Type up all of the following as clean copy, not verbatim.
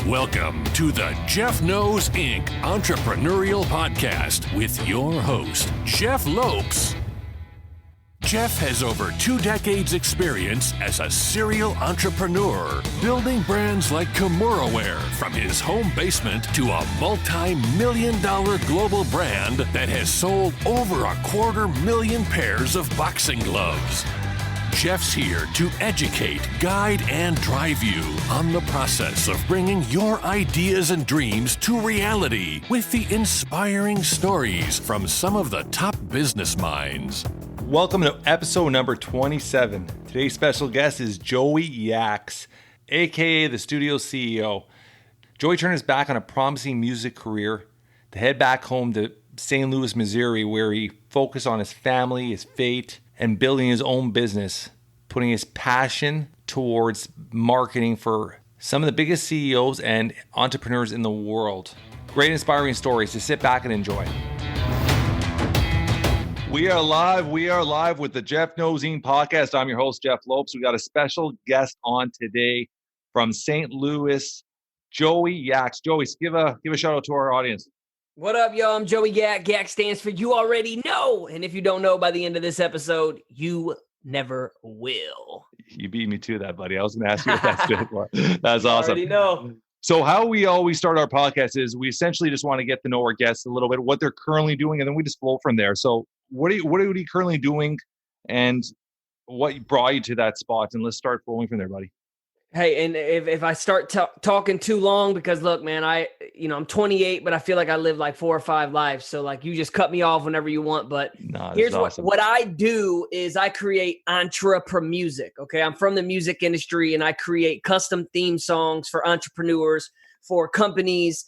Welcome to the Jeff Knows Inc. Entrepreneurial Podcast with your host, Jeff Lopes. Jeff has over 2 decades experience as a serial entrepreneur, building brands like Kimura from his home basement to a multi-million-dollar global brand that has sold over 250,000 pairs of boxing gloves. Jeff's here to educate, guide, and drive you on the process of bringing your ideas and dreams to reality with the inspiring stories from some of the top business minds. Welcome to episode number 27. Today's special guest is Joey Yaks, aka the studio CEO. Joey turned his back on a promising music career to head back home to St. Louis, Missouri, where he focused on his family, his faith, and building his own business, putting his passion towards marketing for some of the biggest CEOs and entrepreneurs in the world. Great inspiring stories to sit back and enjoy. We are live with the Jeff Knows Inc. podcast. I'm your host, Jeff Lopes. We got a special guest on today from St. Louis, Joey Yaks. Joey, give a shout out to our audience. What up, y'all? I'm Joey Yak. Yak stands for you already know. And if you don't know by the end of this episode, you never will. You beat me to that, buddy. I was going to ask you what that stood for. That's awesome. I already know. So how we always start our podcast is we essentially just want to get to know our guests a little bit, what they're currently doing, and then we just flow from there. So what are you currently doing, and what brought you to that spot? And let's start flowing from there, buddy. Hey, and if I start talking too long, because look, man, I'm 28, but I feel like I live like 4 or 5 lives. So like, you just cut me off whenever you want. But here's awesome. What I do is I create Entrepreneurial music. Okay, I'm from the music industry, and I create custom theme songs for entrepreneurs, for companies.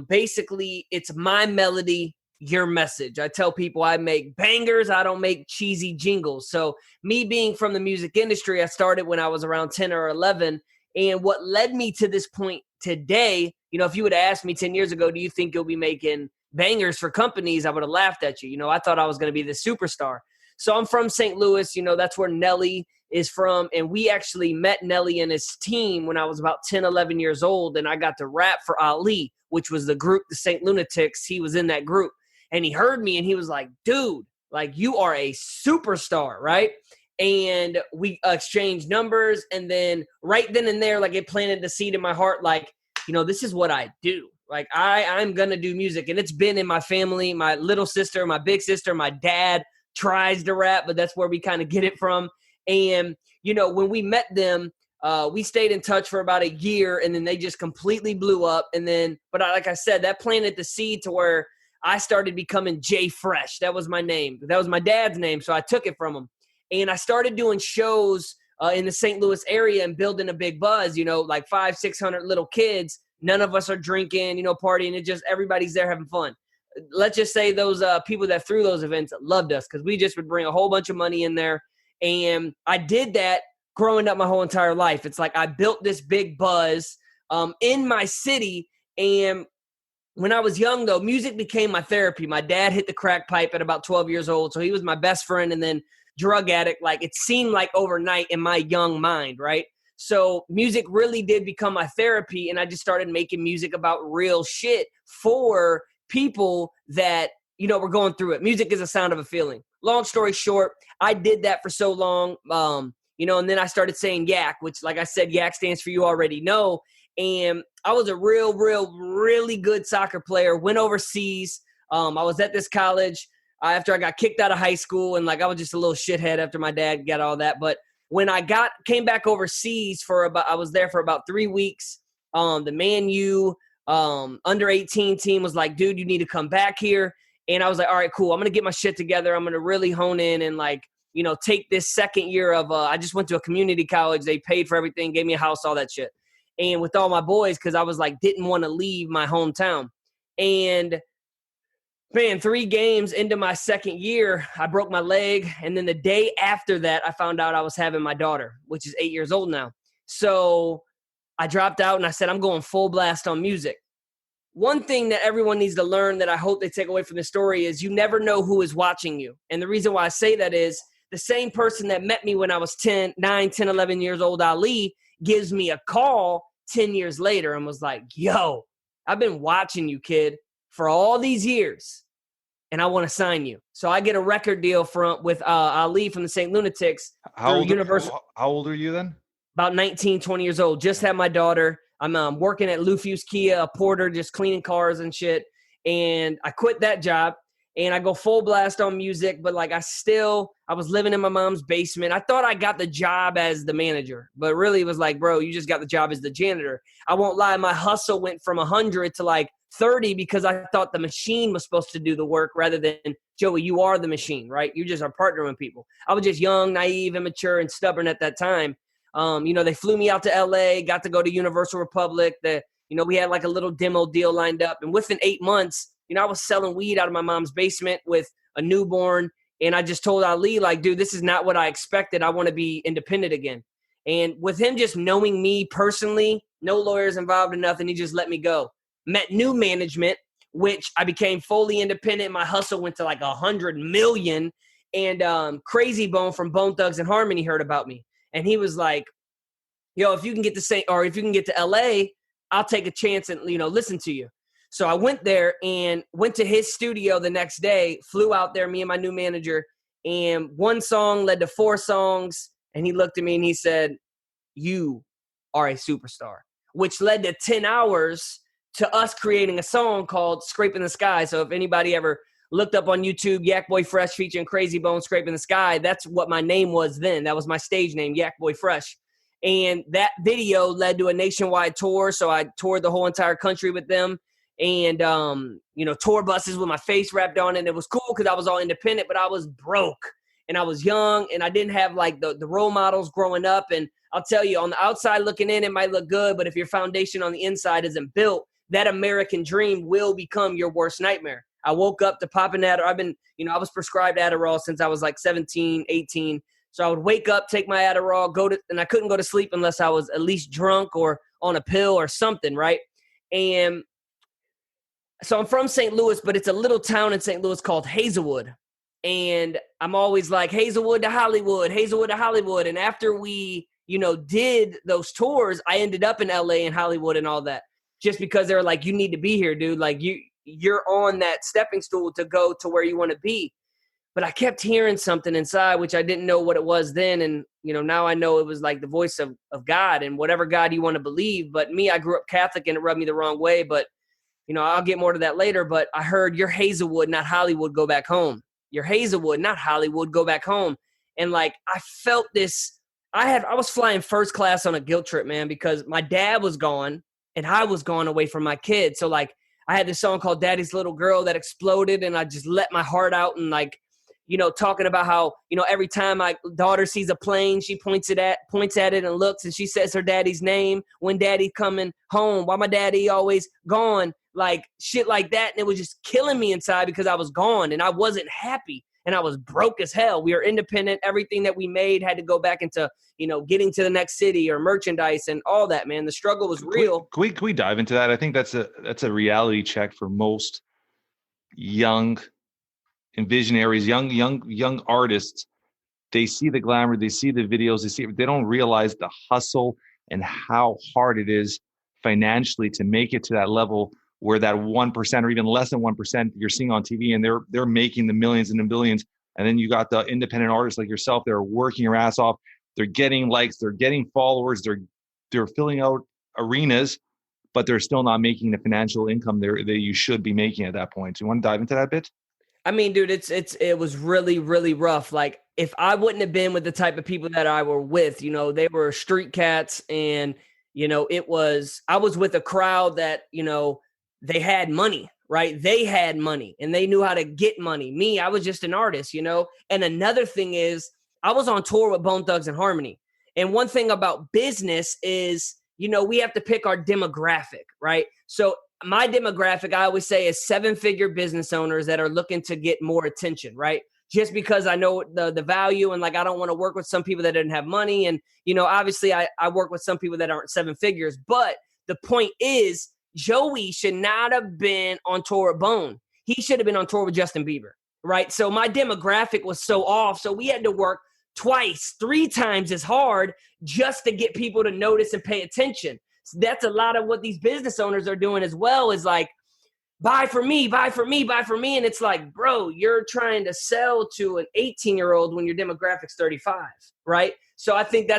Basically, it's my melody, your message. I tell people I make bangers. I don't make cheesy jingles. So me being from the music industry, I started when I was around 10 or 11. And what led me to this point today, if you would have asked me 10 years ago, do you think you'll be making bangers for companies? I would have laughed at you. I thought I was going to be the superstar. So I'm from St. Louis. That's where Nelly is from. And we actually met Nelly and his team when I was about 10, 11 years old. And I got to rap for Ali, which was the group, the St. Lunatics. He was in that group. And he heard me and he was like, dude, like, you are a superstar, right? And we exchanged numbers. And then right then and there, like, it planted the seed in my heart, like, this is what I do. Like, I'm going to do music. And it's been in my family. My little sister, my big sister, my dad tries to rap, but that's where we kind of get it from. And, when we met them, we stayed in touch for about a year, and then they just completely blew up. And then, like I said, that planted the seed to where I started becoming Jay Fresh. That was my name. That was my dad's name, so I took it from him. And I started doing shows in the St. Louis area and building a big buzz, like 500-600 little kids. None of us are drinking, partying. It just, everybody's there having fun. Let's just say those people that threw those events loved us, because we just would bring a whole bunch of money in there. And I did that growing up my whole entire life. It's like I built this big buzz in my city. And when I was young, though, music became my therapy. My dad hit the crack pipe at about 12 years old, so he was my best friend, and then drug addict. Like, it seemed like overnight in my young mind, right? So music really did become my therapy, and I just started making music about real shit for people that, were going through it. Music is a sound of a feeling. Long story short, I did that for so long, and then I started saying Yak, which, like I said, Yak stands for you already know. And I was a really good soccer player, went overseas. I was at this college after I got kicked out of high school, and like, I was just a little shithead after my dad got all that. But when I came back overseas I was there for about 3 weeks. The Man U under 18 team was like, dude, you need to come back here. And I was like, all right, cool. I'm going to get my shit together. I'm going to really hone in and take this second year of, I just went to a community college. They paid for everything, gave me a house, all that shit. And with all my boys, because I was like, didn't want to leave my hometown. And man, 3 games into my second year, I broke my leg. And then the day after that, I found out I was having my daughter, which is 8 years old now. So I dropped out and I said, I'm going full blast on music. One thing that everyone needs to learn that I hope they take away from this story is you never know who is watching you. And the reason why I say that is the same person that met me when I was 9, 10, 11 years old, Ali, gives me a call 10 years later and was like, yo, I've been watching you, kid, for all these years, and I want to sign you. So I get a record deal with Ali from the St. Lunatics. How old are you then? About 19, 20 years old. Just had my daughter. I'm working at Lufuse Kia, a porter, just cleaning cars and shit. And I quit that job and I go full blast on music. But like I was living in my mom's basement. I thought I got the job as the manager, but really it was like, bro, you just got the job as the janitor. I won't lie. My hustle went from 100 to like 30 because I thought the machine was supposed to do the work rather than, Joey, you are the machine, right? You just are partnering with people. I was just young, naive, immature, and stubborn at that time. They flew me out to LA, got to go to Universal Republic. We had like a little demo deal lined up. And within 8 months, I was selling weed out of my mom's basement with a newborn. And I just told Ali, like, dude, this is not what I expected. I want to be independent again. And with him just knowing me personally, no lawyers involved or nothing, he just let me go. Met new management, which I became fully independent. My hustle went to like 100 million. And Crazy Bone from Bone Thugs and Harmony heard about me. And he was like, yo, if you can get to LA, I'll take a chance and, listen to you. So I went there and went to his studio the next day, flew out there, me and my new manager, and one song led to 4 songs. And he looked at me and he said, you are a superstar, which led to 10 hours to us creating a song called Scraping the Sky. So if anybody ever looked up on YouTube, Yak Boy Fresh featuring Crazy Bone, Scraping the Sky, that's what my name was then. That was my stage name, Yak Boy Fresh. And that video led to a nationwide tour. So I toured the whole entire country with them. And, tour buses with my face wrapped on it. And it was cool because I was all independent, but I was broke. And I was young and I didn't have like the role models growing up. And I'll tell you, on the outside looking in, it might look good. But if your foundation on the inside isn't built, that American dream will become your worst nightmare. I woke up to popping Adderall. I was prescribed Adderall since I was like 17, 18. So I would wake up, take my Adderall, and I couldn't go to sleep unless I was at least drunk or on a pill or something, right? And so I'm from St. Louis, but it's a little town in St. Louis called Hazelwood. And I'm always like, Hazelwood to Hollywood, Hazelwood to Hollywood. And after we, did those tours, I ended up in LA and Hollywood and all that. Just because they were like, you need to be here, dude. Like you're on that stepping stool to go to where you want to be. But I kept hearing something inside, which I didn't know what it was then. And, now I know it was like the voice of God and whatever God you want to believe. But me, I grew up Catholic and it rubbed me the wrong way. But, I'll get more to that later. But I heard you're Hazelwood, not Hollywood, go back home. You're Hazelwood, not Hollywood, go back home. And like, I felt this, I was flying first class on a guilt trip, man, because my dad was gone and I was gone away from my kids. So like, I had this song called Daddy's Little Girl that exploded and I just let my heart out and like, talking about how, every time my daughter sees a plane, she points at it and looks and she says her daddy's name when daddy coming home. Why my daddy always gone? Like shit like that. And it was just killing me inside because I was gone and I wasn't happy and I was broke as hell. We were independent. Everything that we made had to go back into, getting to the next city or merchandise and all that, man. The struggle was real. Can we dive into that? I think that's a reality check for most young and visionaries, young artists. They see the glamour, they see the videos, they don't realize the hustle and how hard it is financially to make it to that level where that 1% or even less than 1% you're seeing on TV and they're making the millions and the billions. And then you got the independent artists like yourself that are working your ass off. They're getting likes, they're getting followers, they're filling out arenas, but they're still not making the financial income that you should be making at that point. So you want to dive into that bit? I mean, dude, it was really, really rough. Like if I wouldn't have been with the type of people that I were with, they were street cats and, I was with a crowd that, they had money, right? They had money and they knew how to get money. Me, I was just an artist, And another thing is I was on tour with Bone Thugs and Harmony. And one thing about business is, we have to pick our demographic, right? So my demographic, I always say, is 7-figure business owners that are looking to get more attention, right? Just because I know the value and like, I don't want to work with some people that didn't have money. And, obviously I work with some people that aren't 7 figures, but the point is Joey should not have been on tour with Bone. He should have been on tour with Justin Bieber, right? So my demographic was so off. So we had to work twice, 3 times as hard just to get people to notice and pay attention. that's a lot of what these business owners are doing as well, is like, buy for me, buy for me, buy for me. And it's like, bro, you're trying to sell to an 18-year-old when your demographic's 35, right? So I think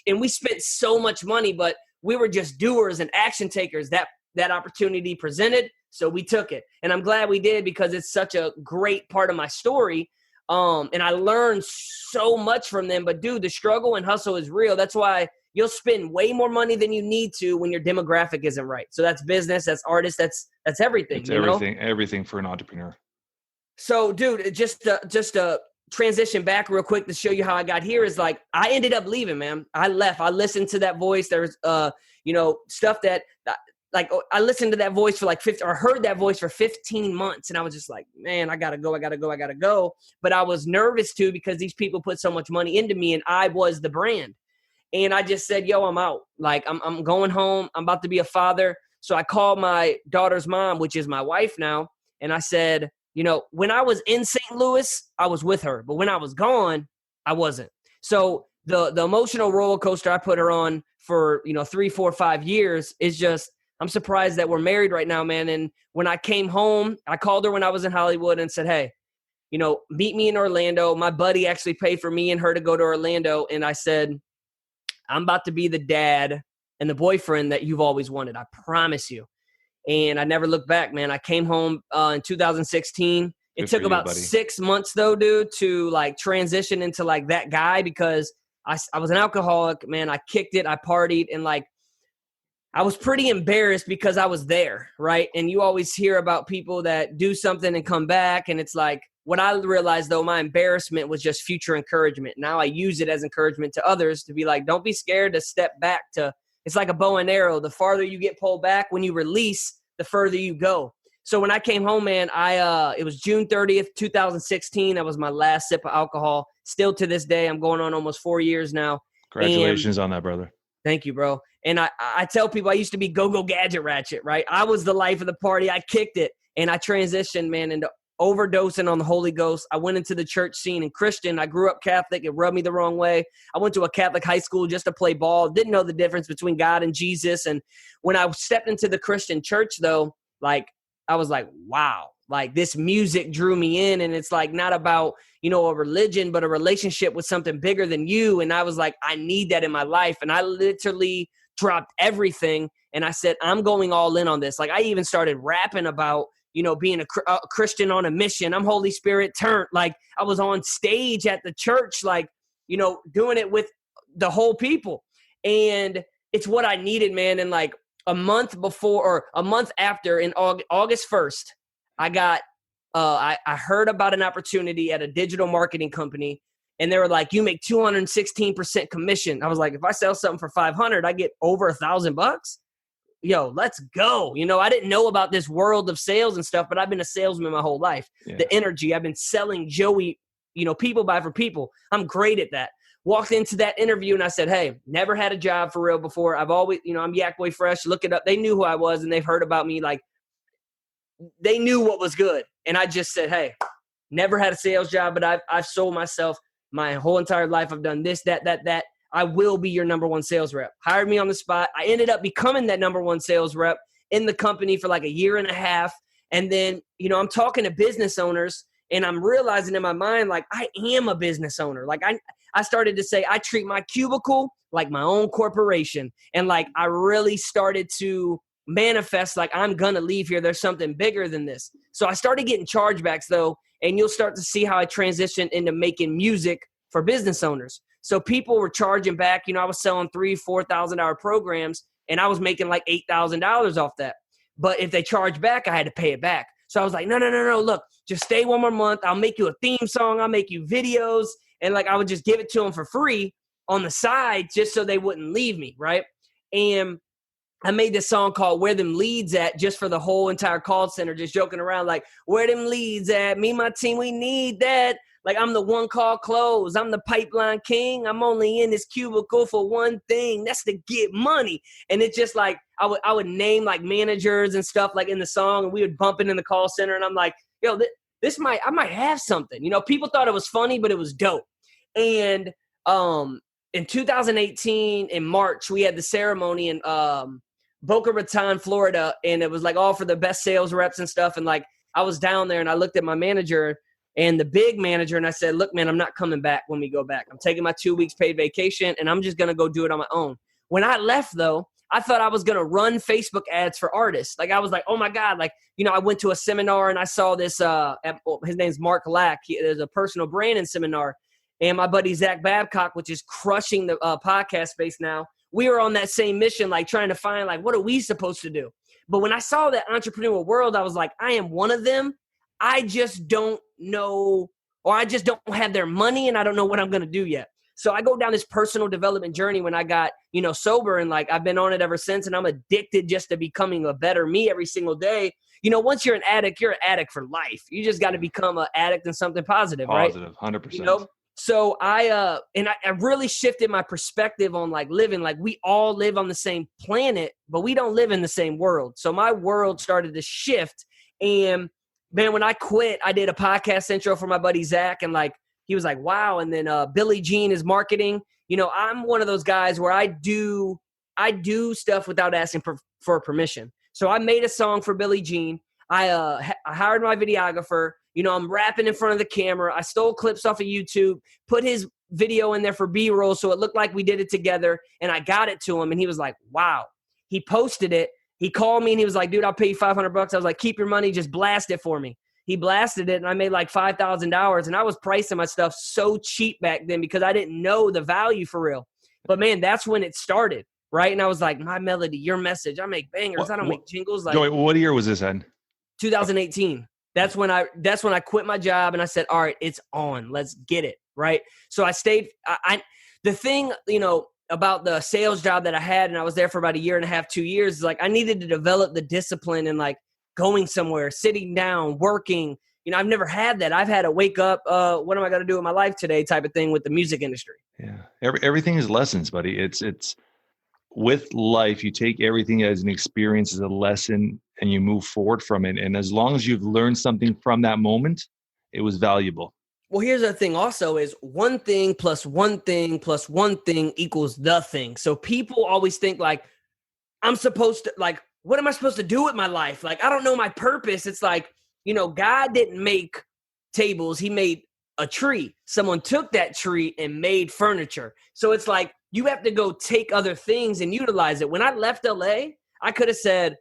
and we spent so much money, but we were just doers and action takers. That opportunity presented, so we took it. And I'm glad we did, because it's such a great part of my story. And I learned so much from them. But dude, the struggle and hustle is real. That's why you'll spend way more money than you need to when your demographic isn't right. So that's business, that's artists, that's everything. It's everything for an entrepreneur. So dude, just to transition back real quick to show you how I got here, is like, I ended up leaving, man. I left. I listened to that voice. There's, stuff that, like, I listened to that voice for like heard that voice for 15 months. And I was just like, man, I gotta go. But I was nervous too, because these people put so much money into me and I was the brand. And I just said, yo, I'm out. Like, I'm going home. I'm about to be a father. So I called my daughter's mom, which is my wife now. And I said, when I was in St. Louis, I was with her. But when I was gone, I wasn't. So the emotional roller coaster I put her on for, 3, 4, 5 years is just, I'm surprised that we're married right now, man. And when I came home, I called her when I was in Hollywood and said, hey, meet me in Orlando. My buddy actually paid for me and her to go to Orlando. And I said, I'm about to be the dad and the boyfriend that you've always wanted. I promise you. And I never looked back, man. I came home in 2016. It took about 6 months though, dude, to like transition into like that guy, because I was an alcoholic, man. I kicked it. I partied, and like, I was pretty embarrassed because I was there, right? And you always hear about people that do something and come back. And it's like, what I realized though, my embarrassment was just future encouragement. Now I use it as encouragement to others to be like, don't be scared to step back it's like a bow and arrow. The farther you get pulled back, when you release, the further you go. So when I came home, man, it was June 30th, 2016. That was my last sip of alcohol. Still to this day, I'm going on almost 4 years now. Congratulations on that, brother. Thank you, bro. And I tell people I used to be go-go gadget ratchet, right? I was the life of the party. I kicked it. And I transitioned, man, into overdosing on the Holy Ghost. I went into the church scene and Christian. I grew up Catholic. It rubbed me the wrong way. I went to a Catholic high school just to play ball. Didn't know the difference between God and Jesus. And when I stepped into the Christian church, though, like, I was like, wow, like this music drew me in. And it's like not about, a religion, but a relationship with something bigger than you. And I was like, I need that in my life. And I literally dropped everything. And I said, I'm going all in on this. Like, I even started rapping about, being a Christian on a mission. I'm Holy Spirit turned. Like, I was on stage at the church, like, doing it with the whole people. And it's what I needed, man. And like a month before, or a month after, in August 1st, I got, I heard about an opportunity at a digital marketing company, and they were like, you make 216% commission. I was like, if I sell something for 500, I get over $1,000. Yo, let's go. I didn't know about this world of sales and stuff, but I've been a salesman my whole life. Yeah. The energy, I've been selling Joey, people buy for people. I'm great at that. Walked into that interview and I said, hey, never had a job for real before. I've always, I'm Yak Boy Fresh. Look it up. They knew who I was and they've heard about me. Like, they knew what was good. And I just said, hey, never had a sales job, but I've sold myself my whole entire life. I've done this, that. I will be your number one sales rep. Hired me on the spot. I ended up becoming that number one sales rep in the company for like a year and a half. And then, I'm talking to business owners and I'm realizing in my mind, like, I am a business owner. Like, I started to say, I treat my cubicle like my own corporation. And like, I really started to manifest, like, I'm going to leave here. There's something bigger than this. So I started getting chargebacks though. And you'll start to see how I transitioned into making music for business owners. So people were charging back. I was selling $3,000-$4,000 programs and I was making like $8,000 off that. But if they charged back, I had to pay it back. So I was like, no. Look, just stay one more month. I'll make you a theme song. I'll make you videos. And like, I would just give it to them for free on the side just so they wouldn't leave me. Right. And I made this song called Where Them Leads At, just for the whole entire call center, just joking around like, where them leads at? Me and my team, we need that. Like, I'm the one call close. I'm the pipeline king. I'm only in this cubicle for one thing. That's to get money. And it's just like, I would name like managers and stuff like in the song, and we would bump it in the call center. And I'm like, yo, I might have something. People thought it was funny, but it was dope. And in 2018, in March, we had the ceremony in Boca Raton, Florida, and it was like all for the best sales reps and stuff. And like I was down there and I looked at my manager and the big manager and I said, look, man, I'm not coming back when we go back. I'm taking my 2 weeks paid vacation and I'm just going to go do it on my own. When I left, though, I thought I was going to run Facebook ads for artists. Like I was like, oh my God, like, you know, I went to a seminar and I saw this, his name's Mark Lack. There's a personal branding seminar. And my buddy Zach Babcock, which is crushing the podcast space now, we were on that same mission, like trying to find, like, what are we supposed to do? But when I saw that entrepreneurial world, I was like, I am one of them. I just don't know, or I just don't have their money and I don't know what I'm going to do yet. So I go down this personal development journey when I got, you know, sober, and like I've been on it ever since, and I'm addicted just to becoming a better me every single day. You know, once you're an addict for life. You just got to become an addict in something positive, right? Positive, 100%. You know? So I really shifted my perspective on like living, like we all live on the same planet, but we don't live in the same world. So my world started to shift. And man, when I quit, I did a podcast intro for my buddy Zach, and like, he was like, wow. And then Billie Jean is marketing. You know, I'm one of those guys where I do stuff without asking for permission. So I made a song for Billie Jean. I hired my videographer. You know, I'm rapping in front of the camera. I stole clips off of YouTube, put his video in there for B-roll so it looked like we did it together, and I got it to him, and he was like, wow. He posted it. He called me, and he was like, dude, I'll pay you $500. I was like, keep your money. Just blast it for me. He blasted it, and I made like $5,000, and I was pricing my stuff so cheap back then because I didn't know the value for real. But, man, that's when it started, right? And I was like, my melody, your message. I make bangers. I don't make jingles. Like, Joey, what year was this in? 2018. That's when I quit my job and I said, all right, it's on. Let's get it. Right. So I stayed. The thing, you know, about the sales job that I had, and I was there for about 1.5 years, 2 years, is like I needed to develop the discipline and like going somewhere, sitting down, working. You know, I've never had that. I've had to wake up, what am I going to do with my life today type of thing with the music industry. Yeah. Everything is lessons, buddy. It's with life, you take everything as an experience, as a lesson, and you move forward from it. And as long as you've learned something from that moment, it was valuable. Well, here's the thing also is one thing plus one thing plus one thing equals the thing. So people always think like, I'm supposed to, like, what am I supposed to do with my life? Like, I don't know my purpose. It's like, you know, God didn't make tables. He made a tree. Someone took that tree and made furniture. So it's like, you have to go take other things and utilize it. When I left LA, I could have said,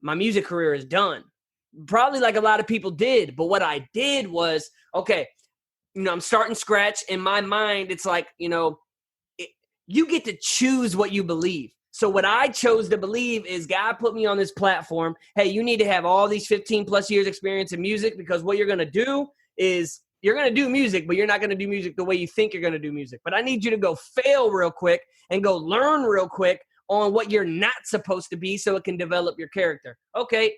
my music career is done. Probably like a lot of people did. But what I did was, okay, you know, I'm starting scratch. In my mind, it's like, you know, you get to choose what you believe. So what I chose to believe is God put me on this platform. Hey, you need to have all these 15 plus years experience in music, because what you're going to do is you're going to do music, but you're not going to do music the way you think you're going to do music. But I need you to go fail real quick and go learn real quick on what you're not supposed to be so it can develop your character. Okay,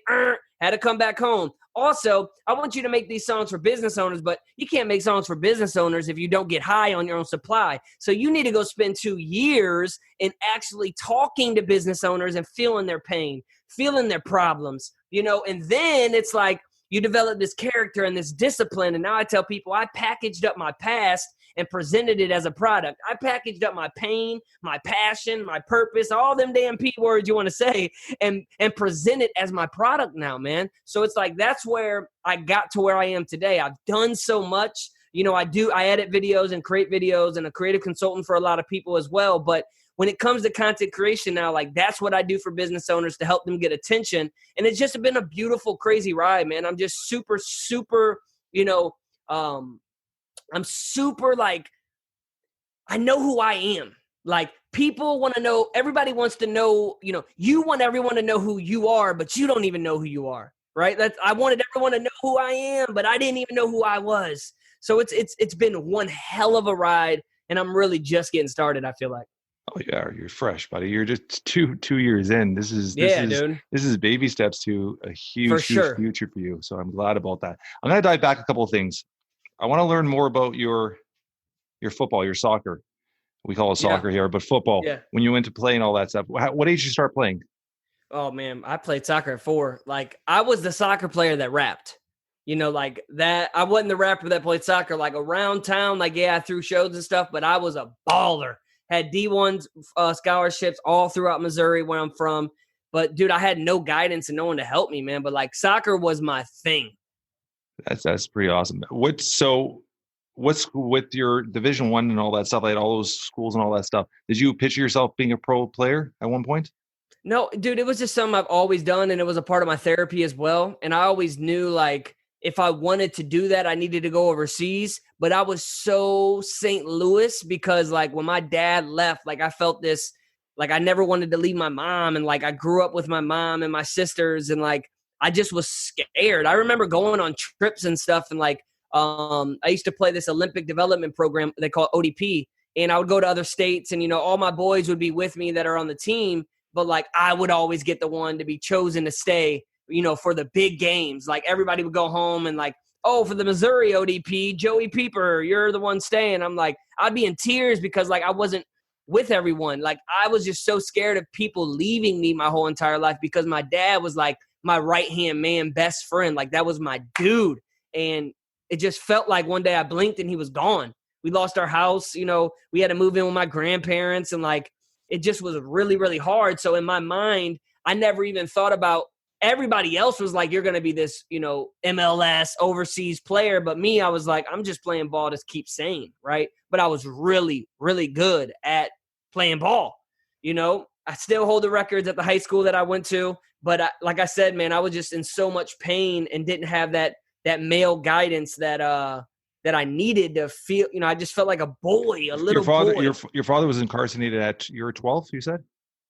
had to come back home. Also, I want you to make these songs for business owners, but you can't make songs for business owners if you don't get high on your own supply. So you need to go spend 2 years in actually talking to business owners and feeling their pain, feeling their problems, you know, and then it's like you develop this character and this discipline. And now I tell people I packaged up my past and presented it as a product. I packaged up my pain, my passion, my purpose, all them damn P words you want to say, and present it as my product now, man. So it's like, that's where I got to where I am today. I've done so much. You know, I edit videos and create videos, and a creative consultant for a lot of people as well. But when it comes to content creation now, like that's what I do for business owners to help them get attention. And it's just been a beautiful, crazy ride, man. I'm just super, super, you know, I'm super like, I know who I am. Like people want to know, everybody wants to know, you know, you want everyone to know who you are, but you don't even know who you are, right? I wanted everyone to know who I am, but I didn't even know who I was. So it's been one hell of a ride, and I'm really just getting started, I feel like. Oh yeah, you're fresh, buddy. You're just two years in. This is baby steps to a huge future for you. So I'm glad about that. I'm gonna dive back a couple of things. I want to learn more about your football, your soccer. We call it soccer here, but football. Yeah. When you went to play and all that stuff, what age did you start playing? Oh man, I played soccer at 4. Like I was the soccer player that rapped. You know, like that. I wasn't the rapper that played soccer. Like around town, like yeah, I threw shows and stuff, but I was a baller. had D1 scholarships all throughout Missouri where I'm from. But dude, I had no guidance and no one to help me, man. But like soccer was my thing. That's pretty awesome. What's with your Division I and all that stuff, like all those schools and all that stuff? Did you picture yourself being a pro player at one point? No, dude, it was just something I've always done, and it was a part of my therapy as well. And I always knew, like, if I wanted to do that, I needed to go overseas. But I was so St. Louis because, like, when my dad left, like, I felt this, like, I never wanted to leave my mom. And, like, I grew up with my mom and my sisters, and, like, I just was scared. I remember going on trips and stuff, and, like, I used to play this Olympic development program they call ODP, and I would go to other states, and, you know, all my boys would be with me that are on the team. But, like, I would always get the one to be chosen to stay, you know, for the big games. Like, everybody would go home and, like, oh, for the Missouri ODP, Joey Pieper, you're the one staying. I'm like, I'd be in tears because, like, I wasn't with everyone. Like, I was just so scared of people leaving me my whole entire life because my dad was, like, my right-hand man, best friend. Like, that was my dude. And it just felt like one day I blinked and he was gone. We lost our house. You know, we had to move in with my grandparents, and, like, it just was really, really hard. So in my mind, I never even thought about everybody else was like, you're going to be this, you know, MLS overseas player. But me, I was like, I'm just playing ball to keep sane, right? But I was really, really good at playing ball. You know, I still hold the records at the high school that I went to. But like I said, man, I was just in so much pain and didn't have that male guidance that I needed to feel. You know, I just felt like a boy, a little boy. Your father was incarcerated at your 12th, you said?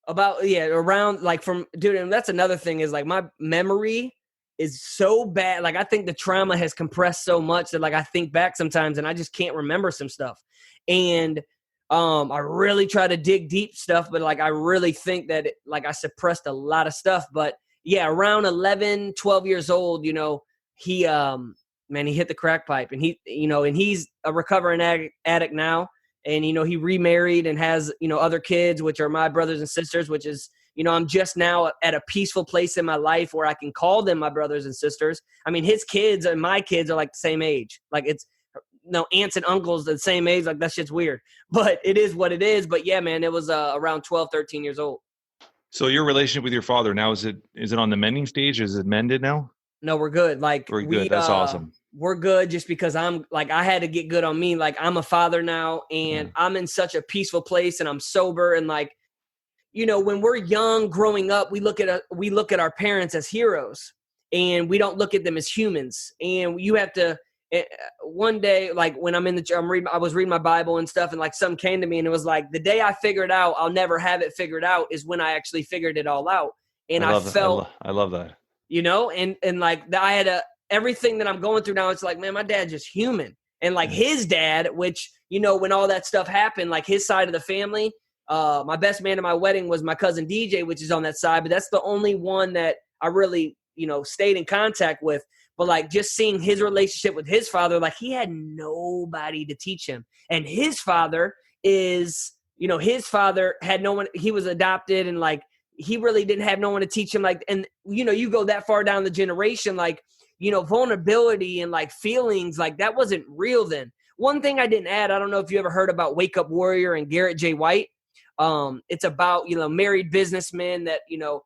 Around like from, dude, and that's another thing is like my memory is so bad. Like I think the trauma has compressed so much that like I think back sometimes and I just can't remember some stuff. And I really try to dig deep stuff, but like I really think that like I suppressed a lot of stuff. But yeah, around 11, 12 years old, you know, he hit the crack pipe, and he's a recovering addict now. And, you know, he remarried and has, you know, other kids, which are my brothers and sisters, which is, you know, I'm just now at a peaceful place in my life where I can call them my brothers and sisters. I mean, his kids and my kids are like the same age. Like it's, no, aunts and uncles the same age. Like that shit's weird, but it is what it is. But yeah, man, it was around 12, 13 years old. So your relationship with your father now, is it on the mending stage? Is it mended now? No, we're good. Like we're good. That's awesome. We're good just because I'm like, I had to get good on me. Like I'm a father now, and I'm in such a peaceful place, and I'm sober. And like, you know, when we're young growing up, we look at our parents as heroes, and we don't look at them as humans. And you have to, one day, like when I'm in I was reading my Bible and stuff, and like something came to me, and it was like, the day I figured out I'll never have it figured out is when I actually figured it all out. And I love that. You know, and like I had everything that I'm going through now. It's like, man, my dad's just human. And like his dad, which, you know, when all that stuff happened, like his side of the family, my best man at my wedding was my cousin DJ, which is on that side. But that's the only one that I really, you know, stayed in contact with. But like just seeing his relationship with his father, like he had nobody to teach him. And his father is, you know, his father had no one. He was adopted, and like, he really didn't have no one to teach him. Like, and you know, you go that far down the generation, like, you know, vulnerability and like feelings, like that wasn't real then. One thing I didn't add, I don't know if you ever heard about Wake Up Warrior and Garrett J. White. It's about, you know, married businessmen that, you know,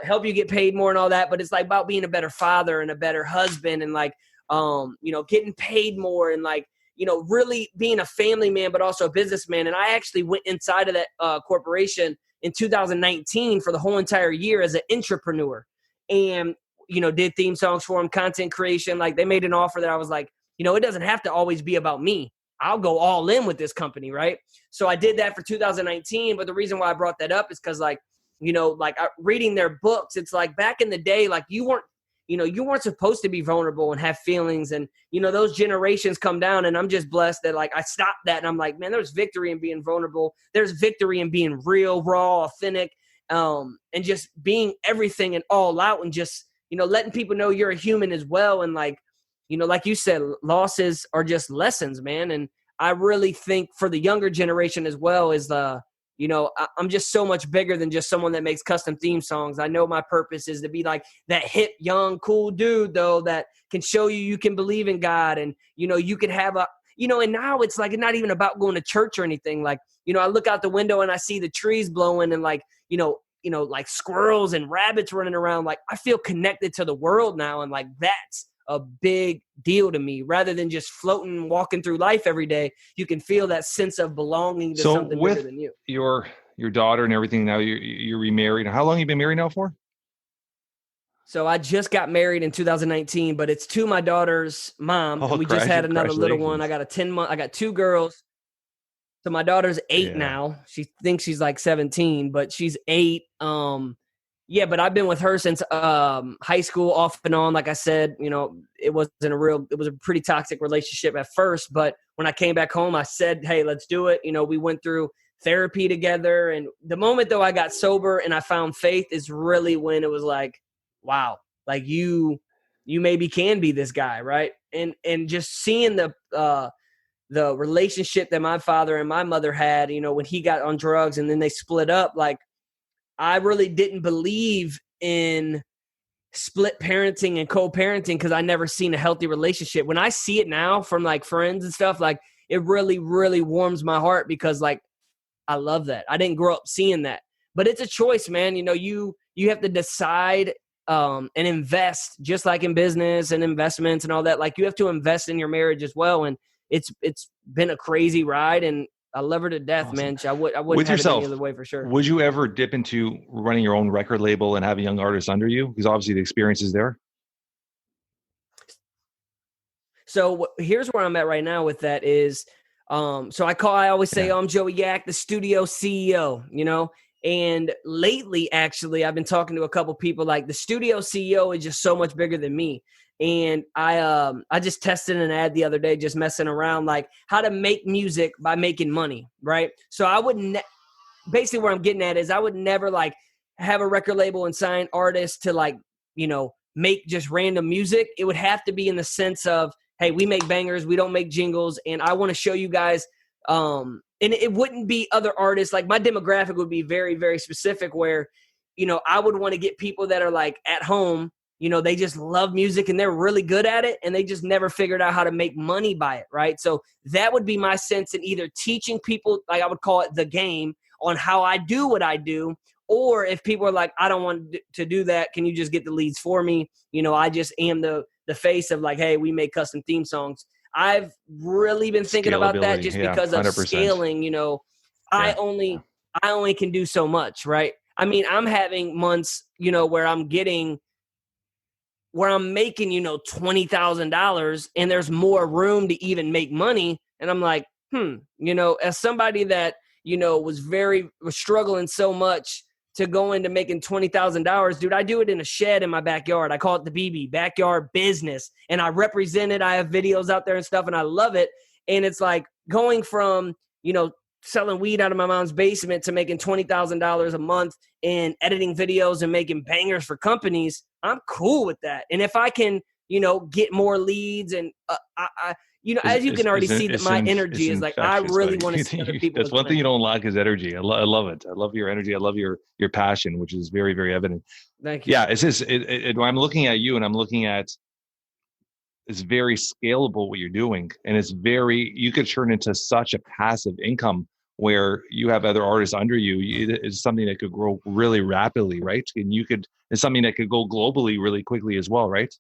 help you get paid more and all that. But it's like about being a better father and a better husband, and like, you know, getting paid more, and like, you know, really being a family man, but also a businessman. And I actually went inside of that corporation in 2019 for the whole entire year as an entrepreneur, and, you know, did theme songs for them, content creation. Like they made an offer that I was like, you know, it doesn't have to always be about me. I'll go all in with this company. Right. So I did that for 2019. But the reason why I brought that up is because like, you know, like reading their books, it's like back in the day, like you weren't supposed to be vulnerable and have feelings. And, you know, those generations come down, and I'm just blessed that like I stopped that. And I'm like, man, there's victory in being vulnerable. There's victory in being real, raw, authentic, and just being everything and all out, and just, you know, letting people know you're a human as well. And like, you know, like you said, losses are just lessons, man. And I really think for the younger generation as well is you know, I'm just so much bigger than just someone that makes custom theme songs. I know my purpose is to be like that hip, young, cool dude, though, that can show you can believe in God. And, you know, you can have and now it's like, not even about going to church or anything. Like, I look out the window and I see the trees blowing and like, like squirrels and rabbits running around. Like, I feel connected to the world now. And like, that's a big deal to me, rather than just floating, walking through life every day. You can feel that sense of belonging to something bigger than you. Your daughter and everything, now you're remarried. How long have you been married now for? So I just got married in 2019, but it's to my daughter's mom. And we just had another little one. I got I got 2 girls. So my daughter's 8 now. She thinks she's like 17, but she's 8. But I've been with her since high school, off and on. Like I said, it was a pretty toxic relationship at first. But when I came back home, I said, hey, let's do it. We went through therapy together. And the moment, though, I got sober and I found faith is really when it was like, wow, like you maybe can be this guy, right? And just seeing the relationship that my father and my mother had, when he got on drugs and then they split up, like, I really didn't believe in split parenting and co-parenting because I never seen a healthy relationship. When I see it now from like friends and stuff, like, it really, really warms my heart because like, I love that. I didn't grow up seeing that, but it's a choice, man. You have to decide and invest, just like in business and investments and all that. Like, you have to invest in your marriage as well. And it's been a crazy ride, and I love her to death, awesome. Man. I wouldn't with have yourself, it any other way for sure. Would you ever dip into running your own record label and have a young artist under you? Because obviously the experience is there. So here's where I'm at right now with that is, I always say, I'm Joey Yak, the studio CEO, and lately, actually, I've been talking to a couple people. Like, the studio CEO is just so much bigger than me. And I just tested an ad the other day, just messing around, like how to make music by making money, right? So I wouldn't basically where I'm getting at is I would never like have a record label and sign artists to like, make just random music. It would have to be in the sense of, hey, we make bangers, we don't make jingles, and I want to show you guys. And it wouldn't be other artists. Like, my demographic would be very, very specific where, I would want to get people that are like at home. They just love music and they're really good at it and they just never figured out how to make money by it, right? So that would be my sense in either teaching people, like I would call it the game, on how I do what I do, or if people are like, I don't want to do that, can you just get the leads for me? I just am the face of like, hey, we make custom theme songs. I've really been thinking about that just because of 100%. Scaling, I only can do so much, right? I mean, I'm having months, where I'm making, $20,000 and there's more room to even make money. And I'm like, as somebody that, was struggling so much to go into making $20,000, dude, I do it in a shed in my backyard. I call it the BB, backyard business. And I represent it. I have videos out there and stuff and I love it. And it's like going from, selling weed out of my mom's basement to making $20,000 a month and editing videos and making bangers for companies. I'm cool with that. And if I can, get more leads and as you can already see that my energy is like, I really want to see other people. That's one thing you don't lack is energy. I love it. I love your energy. I love your passion, which is very, very evident. Thank you. Yeah. It's just, I'm looking at you and I'm looking at, it's very scalable what you're doing. And you could turn into such a passive income where you have other artists under you. It's something that could grow really rapidly, right? And it's something that could go globally really quickly as well, right?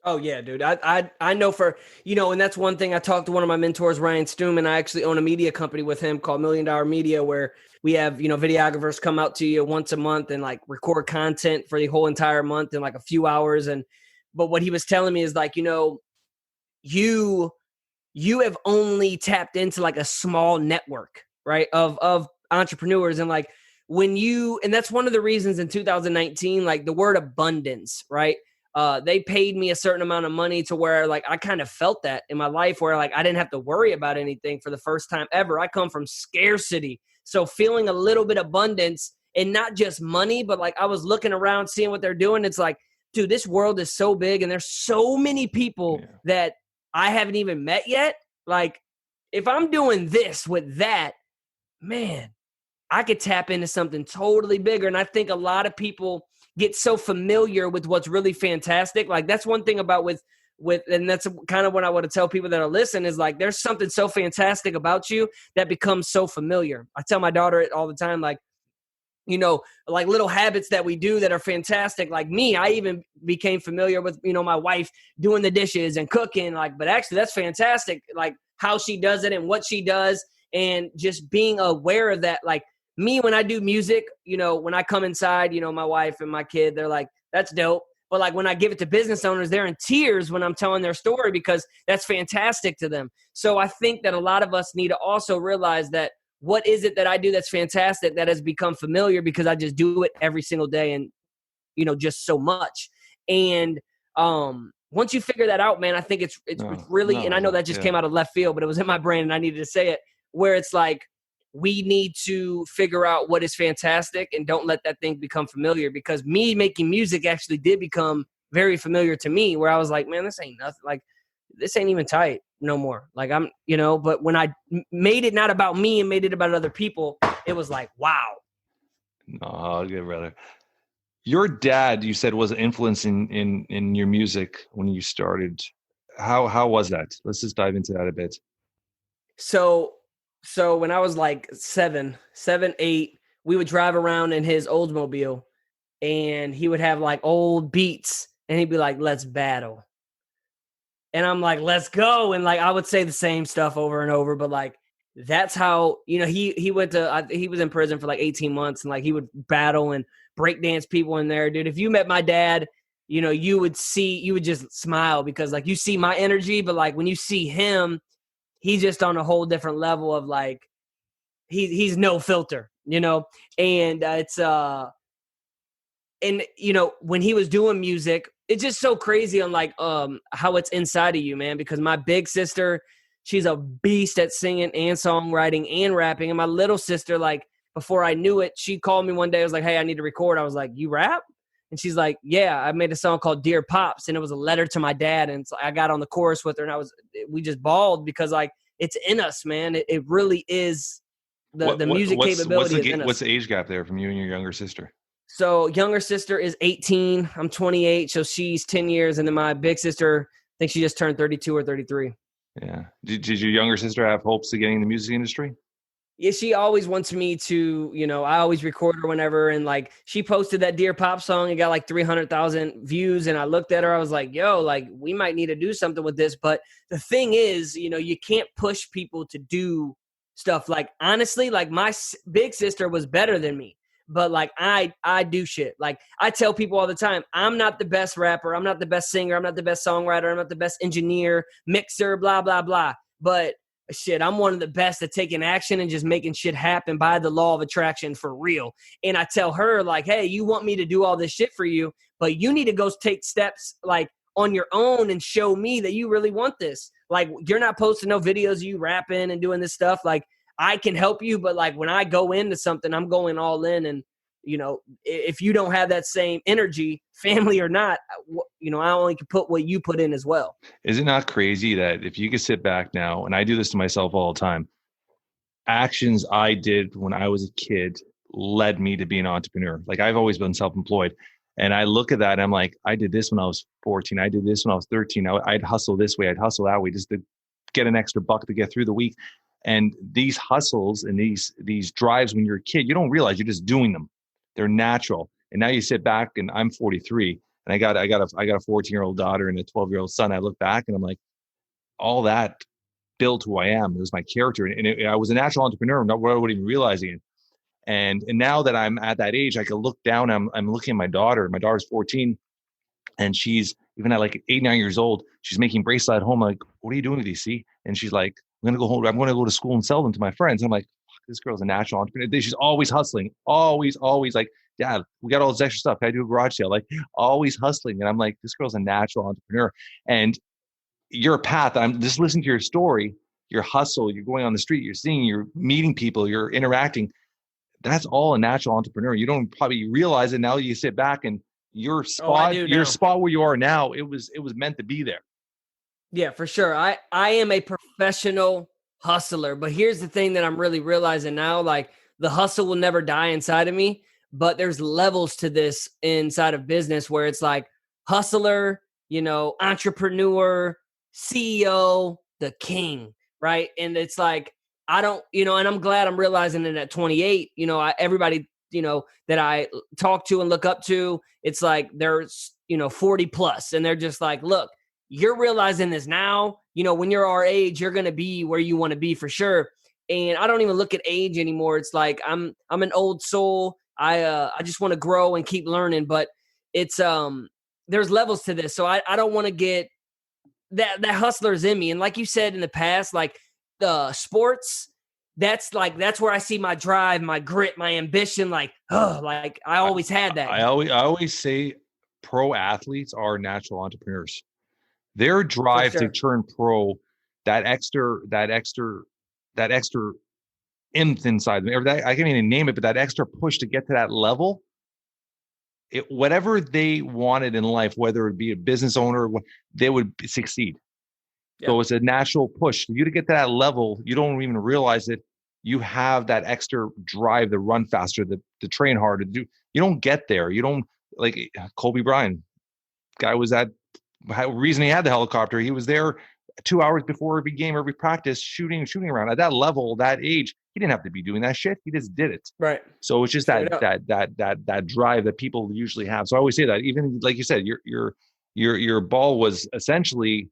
Oh yeah, dude. I know for, and that's one thing. I talked to one of my mentors, Ryan Stewman. I actually own a media company with him called $1 Million Media, where we have, videographers come out to you once a month and like record content for the whole entire month in like a few hours. But what he was telling me is like, you have only tapped into like a small network, right? Of entrepreneurs. And like and that's one of the reasons in 2019, like the word abundance, right? They paid me a certain amount of money to where like I kind of felt that in my life where like I didn't have to worry about anything for the first time ever. I come from scarcity. So feeling a little bit abundance and not just money, but like I was looking around, seeing what they're doing. It's like, dude, this world is so big and there's so many people that I haven't even met yet. Like if I'm doing this with that, man, I could tap into something totally bigger. And I think a lot of people get so familiar with what's really fantastic. Like that's one thing about with and that's kind of what I want to tell people that are listening is like, there's something so fantastic about you that becomes so familiar. I tell my daughter it all the time, like, like little habits that we do that are fantastic. Like me, I even became familiar with, my wife doing the dishes and cooking, like, but actually that's fantastic. Like how she does it and what she does, and just being aware of that. Like me, when I do music, when I come inside, my wife and my kid, they're like, that's dope. But like when I give it to business owners, they're in tears when I'm telling their story because that's fantastic to them. So I think that a lot of us need to also realize that what is it that I do that's fantastic that has become familiar because I just do it every single day and, just so much. And once you figure that out, man, I think it's really, and I know that just came out of left field, but it was in my brain and I needed to say it, where it's like, we need to figure out what is fantastic and don't let that thing become familiar, because me making music actually did become very familiar to me, where I was like, man, this ain't nothing. Like, this ain't even tight no more. Like but when I made it not about me and made it about other people, it was like, wow. Oh, good brother. Your dad, you said, was an influence in your music when you started. How was that? Let's just dive into that a bit. So when I was like 7, 8, we would drive around in his Oldsmobile and he would have like old beats and he'd be like, let's battle. And I'm like, let's go. And like, I would say the same stuff over and over, but like, that's how, he went to, he was in prison for like 18 months and like, he would battle and breakdance people in there. Dude, if you met my dad, you would just smile because like, you see my energy, but like when you see him, he's just on a whole different level of like, he's no filter, and it's, and when he was doing music, it's just so crazy on like how it's inside of you, man, because my big sister, she's a beast at singing and songwriting and rapping. And my little sister, like before I knew it, she called me one day. I was like, hey, I need to record. I was like, you rap? And she's like, yeah, I made a song called Dear Pops. And it was a letter to my dad. And so I got on the chorus with her and we just bawled because like it's in us, man. It really is the music capability is in us. What's the age gap there from you and your younger sister? So younger sister is 18. I'm 28. So she's 10 years. And then my big sister, I think she just turned 32 or 33. Yeah. Did your younger sister have hopes of getting in the music industry? Yeah, she always wants me to, I always record her whenever. And like, she posted that Dear Pop song and got like 300,000 views. And I looked at her, I was like, yo, like we might need to do something with this. But the thing is, you can't push people to do stuff. Like, honestly, like my big sister was better than me. But like, I do shit. Like I tell people all the time, I'm not the best rapper. I'm not the best singer. I'm not the best songwriter. I'm not the best engineer, mixer, blah, blah, blah. But shit, I'm one of the best at taking action and just making shit happen by the law of attraction for real. And I tell her like, hey, you want me to do all this shit for you, but you need to go take steps like on your own and show me that you really want this. Like you're not posting no videos of you rapping and doing this stuff. Like I can help you, but like when I go into something, I'm going all in. And, if you don't have that same energy, family or not, I only can put what you put in as well. Is it not crazy that if you could sit back now, and I do this to myself all the time, actions I did when I was a kid led me to be an entrepreneur. Like I've always been self-employed. And I look at that and I'm like, I did this when I was 14. I did this when I was 13. I'd hustle this way. I'd hustle that way just to get an extra buck to get through the week. And these hustles and these drives when you're a kid, you don't realize you're just doing them. They're natural. And now you sit back and I'm 43 and I got a 14-year-old daughter and a 12-year-old son. I look back and I'm like, all that built who I am. It was my character. And I was a natural entrepreneur, not what I wasn't even realizing it. And now that I'm at that age, I can look down, I'm looking at my daughter. My daughter's 14 and she's even at like 8, 9 years old. She's making bracelets at home. I'm like, what are you doing with these? See? And she's like, I'm going to go home. I'm going to go to school and sell them to my friends. And I'm like, this girl's a natural entrepreneur. She's always hustling, always like, Dad, we got all this extra stuff. Can I do a garage sale? Like always hustling. And I'm like, this girl's a natural entrepreneur. And your path, I'm just listening to your story, your hustle, you're going on the street, you're seeing, you're meeting people, you're interacting. That's all a natural entrepreneur. You don't probably realize it now. You sit back and your spot where you are now, it was meant to be there. Yeah, for sure. I am a professional hustler, but here's the thing that I'm really realizing now, like the hustle will never die inside of me, but there's levels to this inside of business where it's like hustler, entrepreneur, CEO, the king, right? And it's like, I don't, and I'm glad I'm realizing it at 28, everybody, that I talk to and look up to, it's like there's, 40 plus, and they're just like, look, you're realizing this now, when you're our age, you're going to be where you want to be for sure. And I don't even look at age anymore. It's like, I'm an old soul. I just want to grow and keep learning, but it's, there's levels to this. So I don't want to get that hustler's in me. And like you said in the past, like the sports, that's where I see my drive, my grit, my ambition. Like I always had that. I always say pro athletes are natural entrepreneurs. Their drive to turn pro, that extra oomph inside them, or that, I can't even name it, but that extra push to get to that level, whatever they wanted in life, whether it be a business owner, they would succeed. Yep. So it's a natural push. For you to get to that level, you don't even realize it. You have that extra drive to run faster, to train harder. You don't get there. You don't, like Kobe Bryant. Guy was that reason he had the helicopter. He was there 2 hours before every game, every practice, shooting around. At that level, that age, he didn't have to be doing that shit. He just did it. Right. So it's just that drive that people usually have. So I always say that, even like you said, your ball was essentially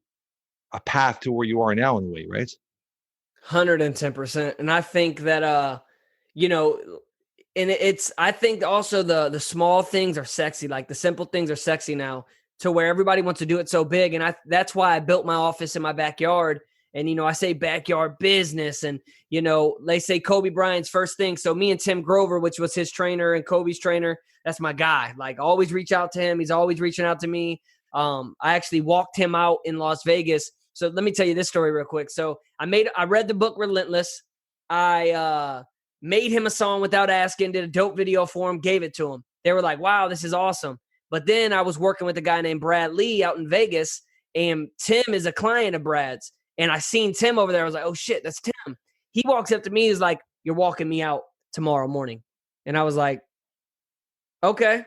a path to where you are now in a way, right? 110%. And I think that, and I think also the small things are sexy. Like the simple things are sexy now, to where everybody wants to do it so big. And that's why I built my office in my backyard. And, I say backyard business, and, they say Kobe Bryant's first thing. So me and Tim Grover, which was his trainer and Kobe's trainer, that's my guy. Like, always reach out to him. He's always reaching out to me. I actually walked him out in Las Vegas. So let me tell you this story real quick. So I read the book Relentless. I made him a song without asking, did a dope video for him, gave it to him. They were like, wow, this is awesome. But then I was working with a guy named Brad Lee out in Vegas, and Tim is a client of Brad's. And I seen Tim over there. I was like, oh shit, that's Tim. He walks up to me. He's like, you're walking me out tomorrow morning. And I was like, okay.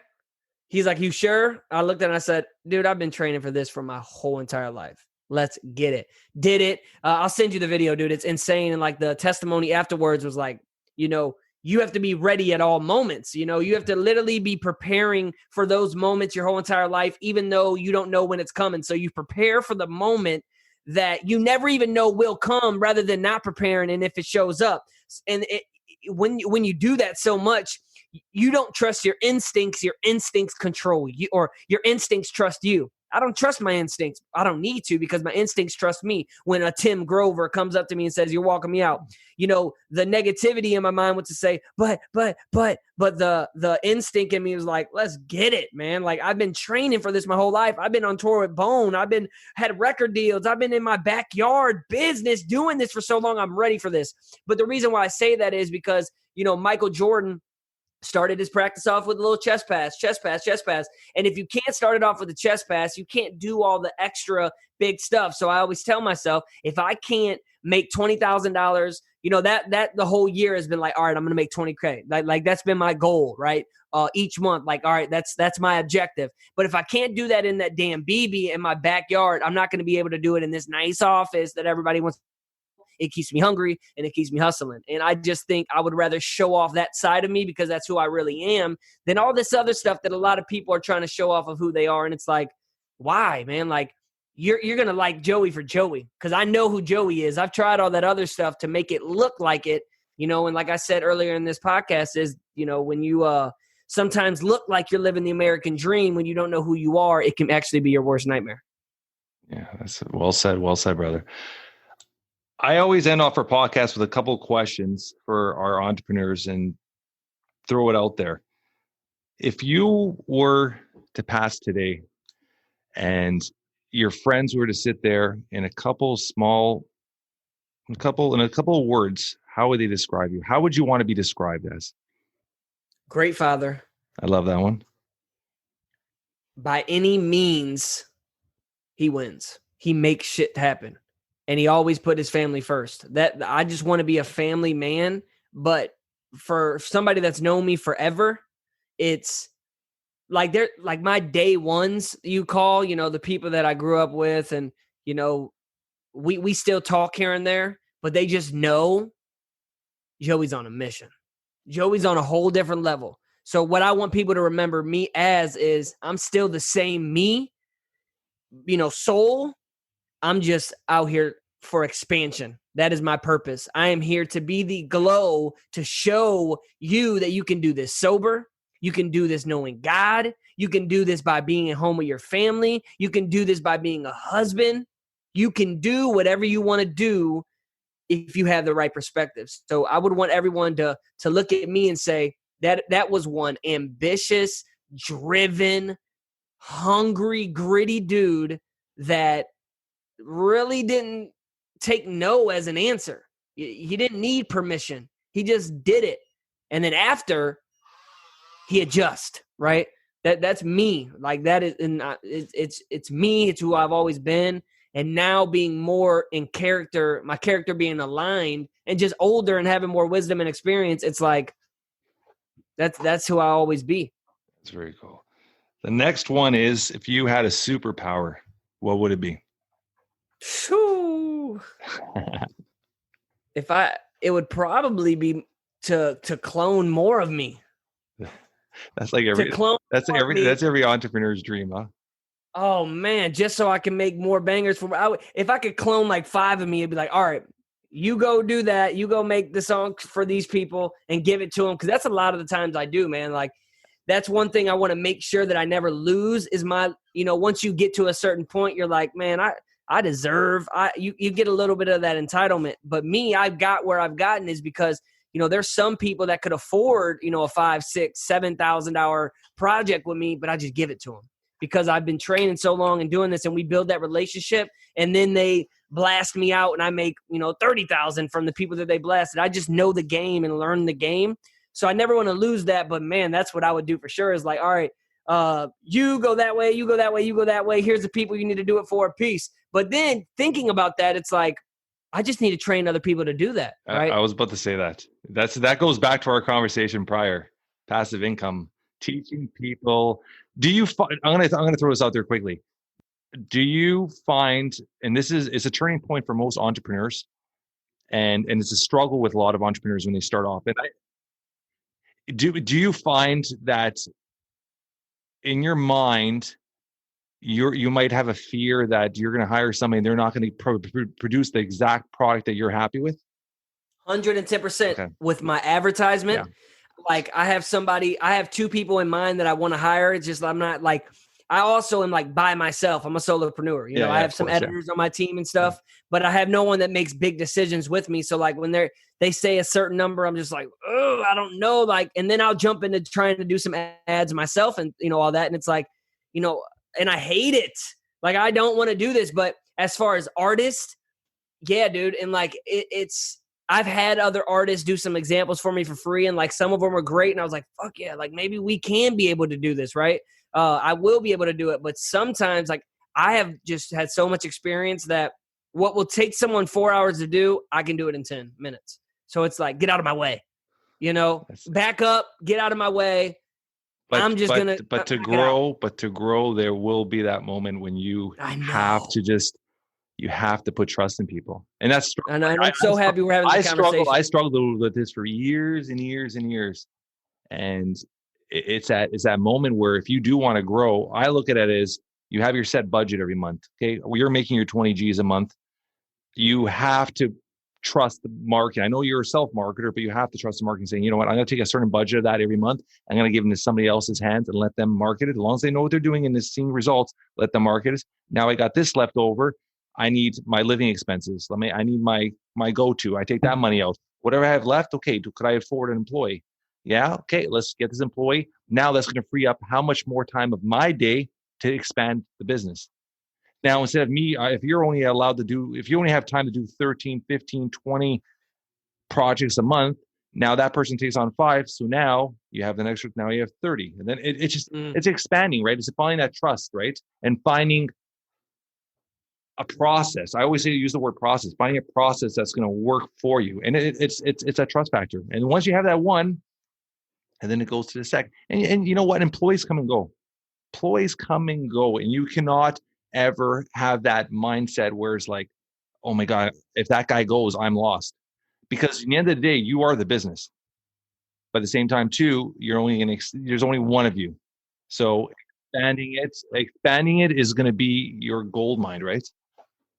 He's like, you sure? I looked at him and I said, dude, I've been training for this for my whole entire life. Let's get it. Did it. I'll send you the video, dude. It's insane. And like the testimony afterwards was like, you have to be ready at all moments. You have to literally be preparing for those moments your whole entire life, even though you don't know when it's coming. So you prepare for the moment that you never even know will come, rather than not preparing. And if it shows up, and when you do that so much, you don't trust your instincts control you, or your instincts trust you. I don't trust my instincts. I don't need to, because my instincts trust me. When a Tim Grover comes up to me and says, you're walking me out, the negativity in my mind wants to say, but the instinct in me was like, let's get it, man. Like, I've been training for this my whole life. I've been on tour with Bone. Had record deals. I've been in my backyard business doing this for so long. I'm ready for this. But the reason why I say that is because, Michael Jordan started his practice off with a little chest pass. And if you can't start it off with a chest pass, you can't do all the extra big stuff. So I always tell myself, if I can't make $20,000, that the whole year has been like, all right, I'm going to make 20K. Like that's been my goal, right? Each month, like, all right, that's my objective. But if I can't do that in that damn BB in my backyard, I'm not going to be able to do it in this nice office that everybody wants. It keeps me hungry and it keeps me hustling. And I just think I would rather show off that side of me, because that's who I really am, than all this other stuff that a lot of people are trying to show off of who they are. And it's like, why, man? Like, you're going to like Joey for Joey, because I know who Joey is. I've tried all that other stuff to make it look like it, and like I said earlier in this podcast is, when you sometimes look like you're living the American dream, when you don't know who you are, it can actually be your worst nightmare. Yeah, that's well said, brother. I always end off our podcast with a couple of questions for our entrepreneurs and throw it out there. If you were to pass today and your friends were to sit there in a couple of words, how would they describe you? How would you want to be described as? Great father. I love that one. By any means, he wins. He makes shit happen. And he always put his family first. That I just want to be a family man. But for somebody that's known me forever, it's like they're like my day ones, you call, the people that I grew up with, and, we still talk here and there, but they just know Joey's on a mission. Joey's on a whole different level. So what I want people to remember me as is I'm still the same me, soul. I'm just out here for expansion. That is my purpose. I am here to be the glow to show you that you can do this sober. You can do this knowing God. You can do this by being at home with your family. You can do this by being a husband. You can do whatever you want to do if you have the right perspectives. So I would want everyone to look at me and say that was one ambitious, driven, hungry, gritty dude that really didn't take no as an answer. He didn't need permission. He just did it. And then after, he adjusts, right? That's me. Like that is, and it's me. It's who I've always been. And now being more in character, my character being aligned and just older and having more wisdom and experience, it's like, that's who I always be. That's very cool. The next one is, if you had a superpower, what would it be? It would probably be to clone more of me. That's like that's every entrepreneur's dream, huh? Oh man, just so I can make more bangers if I could clone like 5 of me, it'd be like, all right, you go do that. You go make the song for these people and give it to them. Cause that's a lot of the times I do, man. Like that's one thing I want to make sure that I never lose is my, once you get to a certain point, you're like, man, I deserve, you get a little bit of that entitlement, but me, I've got where I've gotten is because, there's some people that could afford, a $5,000, $6,000, $7,000 project with me, but I just give it to them because I've been training so long and doing this, and we build that relationship, and then they blast me out and I make, 30,000 from the people that they blasted. I just know the game and learn the game. So I never want to lose that, but man, that's what I would do for sure is like, all right, you go that way, you go that way, you go that way. Here's the people you need to do it for. Peace. But then thinking about that, it's like, I just need to train other people to do that. Right. I was about to say that. That goes back to our conversation prior. Passive income, teaching people. Do you find? I'm gonna throw this out there quickly. Do you find? And it's a turning point for most entrepreneurs, and it's a struggle with a lot of entrepreneurs when they start off. And do you find that in your mind, you might have a fear that you're going to hire somebody and they're not going to produce the exact product that you're happy with? 110%. Okay. With my advertisement. Yeah. Like I have 2 people in mind that I want to hire. It's just, I'm not like, I also am like by myself. I'm a solopreneur. I have some editors on my team and stuff, but I have no one that makes big decisions with me. So like when they say a certain number, I'm just like, oh, I don't know. Like, and then I'll jump into trying to do some ads myself and, all that. And it's like, and I hate it. Like, I don't want to do this, but as far as artists, yeah, dude. And like, I've had other artists do some examples for me for free. And like, some of them were great. And I was like, fuck yeah. Like maybe we can be able to do this. Right. I will be able to do it. But sometimes like I have just had so much experience that what will take someone 4 hours to do, I can do it in 10 minutes. So it's like, get out of my way, back up, get out of my way. But to grow, there will be that moment when you have to put trust in people, and that's. And I'm so happy we're having this conversation. I struggled with this for years and years and years, and it's that moment where if you do want to grow, I look at it as you have your set budget every month. Okay, you're making your 20 G's a month. You have to trust the market. I know you're a self-marketer, but you have to trust the market and saying, you know what, I'm going to take a certain budget of that every month. I'm going to give them to somebody else's hands and let them market it. As long as they know what they're doing and they're seeing results, let them market it. Now I got this left over. I need my living expenses. I need my go-to. I take that money out. Whatever I have left, okay, could I afford an employee? Yeah, okay, let's get this employee. Now that's going to free up how much more time of my day to expand the business. Now, instead of me, if you only have time to do 13, 15, 20 projects a month, now that person takes on 5. So now you have now you have 30. And then it's just, it's expanding, right? It's finding that trust, right? And finding a process. I always say use the word process, finding a process that's going to work for you. And it's a trust factor. And once you have that one, And then it goes to the second. And you know what? Employees come and go. Employees come and go. And you cannot ever have that mindset where it's like, oh my God, if that guy goes, I'm lost. Because at the end of the day, you are the business. But at the same time, too, there's only one of you. So expanding it is going to be your gold mine, right?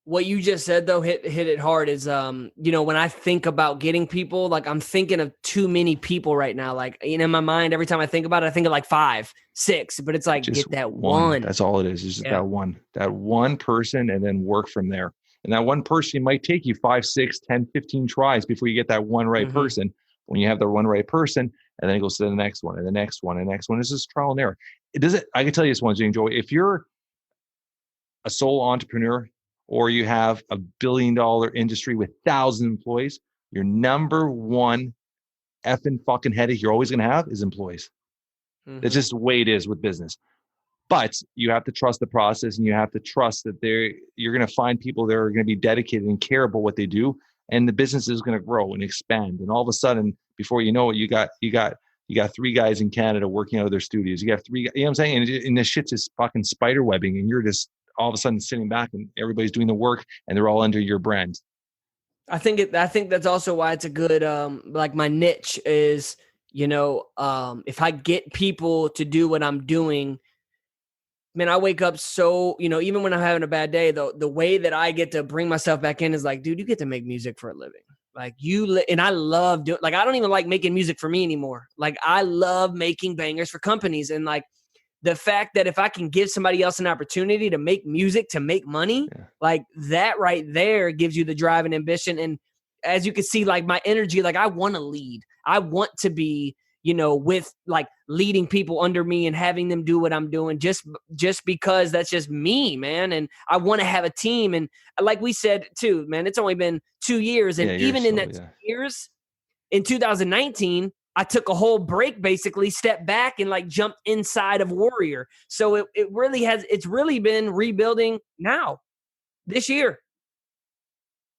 What you just said though hit it hard is when I think about getting people, like I'm thinking of too many people right now. Like in my mind, every time I think about it, I think of like 5, 6, but it's like just get that one. That's all it is. It's just that one person, and then work from there. And that one person might take you 5, 6, 10, 15 tries before you get that one right person. When you have the one right person, and then it goes to the next one and the next one and the next one. It's just trial and error. I can tell you this one, Jane Joey, if you're a sole entrepreneur, or you have a $1 billion industry with 1,000 employees, your number one effing fucking headache you're always going to have is employees. That's just the way it is with business. But you have to trust the process, and you have to trust that you're going to find people that are going to be dedicated and care about what they do, and the business is going to grow and expand. And all of a sudden, before you know it, you got 3 guys in Canada working out of their studios. You got 3, you know what I'm saying? And this shit's just fucking spider webbing, and you're just all of a sudden sitting back and everybody's doing the work and they're all under your brand. I think that's also why it's a good, like my niche is, if I get people to do what I'm doing, man, I wake up so, even when I'm having a bad day, the way that I get to bring myself back in is like, dude, you get to make music for a living. Like and I love doing, like, I don't even like making music for me anymore. Like I love making bangers for companies. And like, the fact that if I can give somebody else an opportunity to make music, to make money, like that right there gives you the drive and ambition. And as you can see, like my energy, like I want to lead. I want to be, with like leading people under me and having them do what I'm doing just because that's just me, man. And I want to have a team. And like we said too, man, it's only been 2 years. And even in that 2 years, in 2019, I took a whole break, basically stepped back and like jumped inside of Warrior. So it's really been rebuilding now this year.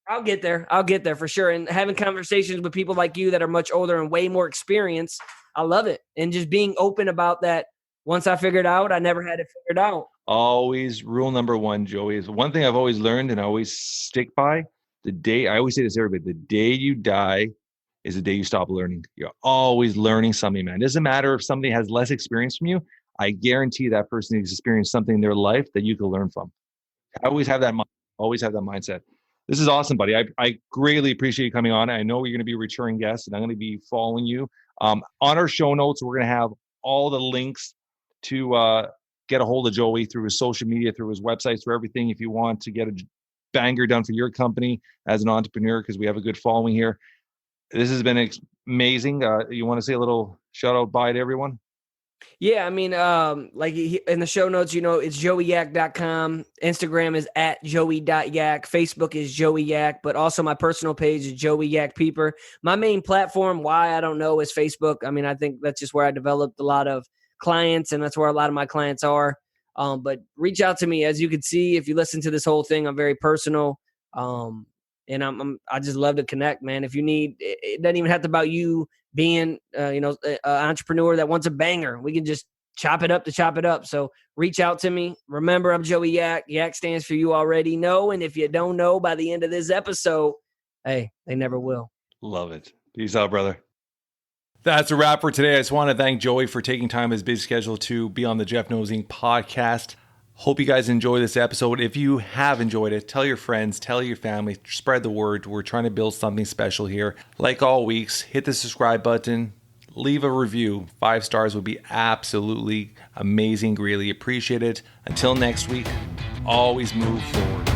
I'll get there for sure. And having conversations with people like you that are much older and way more experienced, I love it. And just being open about that. Once I figured out, I never had it figured out. Always rule number 1, Joey, is one thing I've always learned and I always stick by. I always say this to everybody, the day you die is the day you stop learning. You're always learning something, man. It doesn't matter if somebody has less experience from you. I guarantee that person has experienced something in their life that you can learn from. I always have that mindset. This is awesome, buddy. I greatly appreciate you coming on. I know you're going to be a returning guest, and I'm going to be following you. On our show notes, we're going to have all the links to get a hold of Joey through his social media, through his website, through everything. If you want to get a banger done for your company as an entrepreneur, because we have a good following here. This has been amazing. You want to say a little shout out bye to everyone? Yeah, I mean, like in the show notes, it's joeyyak.com. Instagram is @joey.yak. Facebook is Joey Yak, but also my personal page is Joey Yak Peeper. My main platform, why I don't know, is Facebook. I mean, I think that's just where I developed a lot of clients, and that's where a lot of my clients are. But reach out to me. As you can see, if you listen to this whole thing, I'm very personal. And I just love to connect, man. If you need, it doesn't even have to be about you being, an entrepreneur that wants a banger. We can just chop it up. So reach out to me. Remember, I'm Joey Yak. Yak stands for you already know. And if you don't know by the end of this episode, hey, they never will. Love it. Peace out, brother. That's a wrap for today. I just want to thank Joey for taking time in his busy schedule to be on the Jeff Knows Inc. podcast. Hope you guys enjoy this episode. If you have enjoyed it, tell your friends, tell your family, spread the word. We're trying to build something special here. Like all weeks, hit the subscribe button, leave a review. 5 stars would be absolutely amazing. Greatly appreciate it. Until next week, always move forward.